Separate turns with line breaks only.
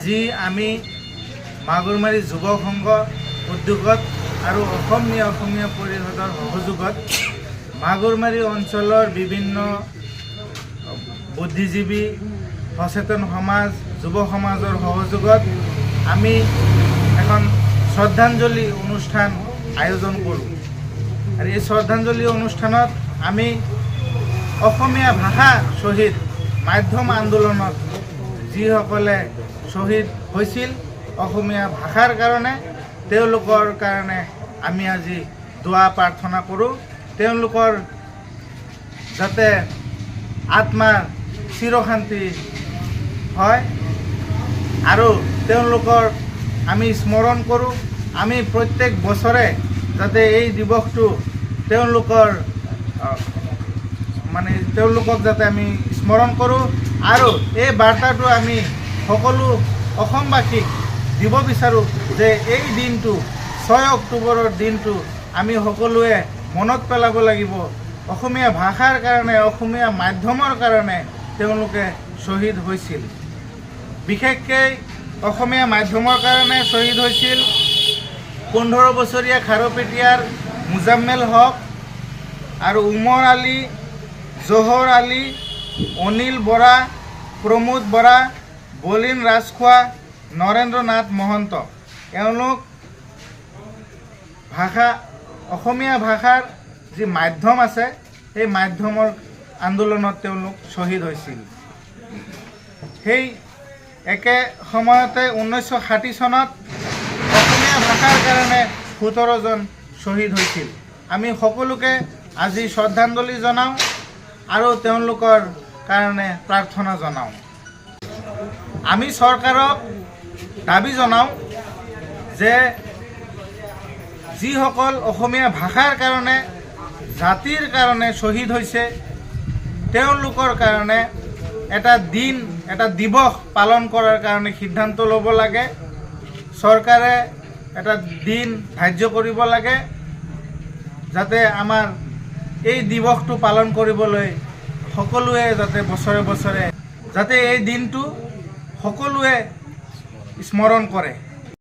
আজি আমি মাগুৰমাৰী যুৱ সংঘ উদ্যোগত আৰু অসমীয়া পৰিষদৰ সহযোগত মাগুৰমাৰী অঞ্চলৰ বিভিন্ন বুদ্ধিজীৱী সচেতন সমাজ যুৱ সমাজৰ সহযোগত আমি এখন শ্ৰদ্ধাঞ্জলি অনুষ্ঠান আয়োজন কৰোঁ। আৰু এই শ্ৰদ্ধাঞ্জলি অনুষ্ঠানত আমি অসমীয়া ভাষা শ্বহীদ মাধ্যম আন্দোলনত যিসকলে শ্বহীদ হৈছিল অসমীয়া ভাষাৰ কাৰণে তেওঁলোকৰ কাৰণে আমি আজি দোৱা প্ৰাৰ্থনা কৰোঁ। তেওঁলোকৰ যাতে আত্মাৰ চিৰশান্তি হয় আৰু তেওঁলোকৰ আমি স্মৰণ কৰোঁ। আমি প্ৰত্যেক বছৰে যাতে এই দিৱসটো তেওঁলোকক যাতে আমি স্মৰণ কৰোঁ আৰু এই বাৰ্তাটো আমি সকলো অসমবাসীক দিব বিচাৰোঁ যে এই দিনটো 6 অক্টোবৰৰ দিনটো আমি সকলোৱে মনত পেলাব লাগিব। অসমীয়া ভাষাৰ কাৰণে অসমীয়া মাধ্যমৰ কাৰণে তেওঁলোকে শ্বহীদ হৈছিল। বিশেষকৈ অসমীয়া মাধ্যমৰ কাৰণে শ্বহীদ হৈছিল 15 বছৰীয়া খাৰুপেটীয়াৰ মুজাম্মেল হক আৰু উমৰ আলী, জহৰ আলী, অনিল বৰা, প্ৰমোদ বৰা, বলিন ৰাজখোৱা, নৰেন্দ্ৰ নাথ মহন্ত। এওঁলোক অসমীয়া ভাষাৰ যি মাধ্যম আছে সেই মাধ্যমৰ আন্দোলনত তেওঁলোক শ্বহীদ হৈছিল। সেই একে সময়তে 1960 চনত অসমীয়া ভাষাৰ কাৰণে 17 জন শ্বহীদ হৈছিল। আমি সকলোকে আজি শ্ৰদ্ধাঞ্জলি জনাওঁ আৰু তেওঁলোকৰ কাৰণে প্ৰাৰ্থনা জনাওঁ। আমি চৰকাৰক দাবী জনাওঁ যে যিসকল অসমীয়া ভাষাৰ কাৰণে জাতিৰ কাৰণে শ্বহীদ হৈছে তেওঁলোকৰ কাৰণে এটা দিৱস পালন কৰাৰ কাৰণে সিদ্ধান্ত ল'ব লাগে। চৰকাৰে এটা দিন ধাৰ্য কৰিব লাগে যাতে আমাৰ এই দিৱসটো পালন কৰিবলৈ সকলোৱে যাতে বছৰে বছৰে যাতে এই দিনটো সকলোৱে স্মৰণ কৰে।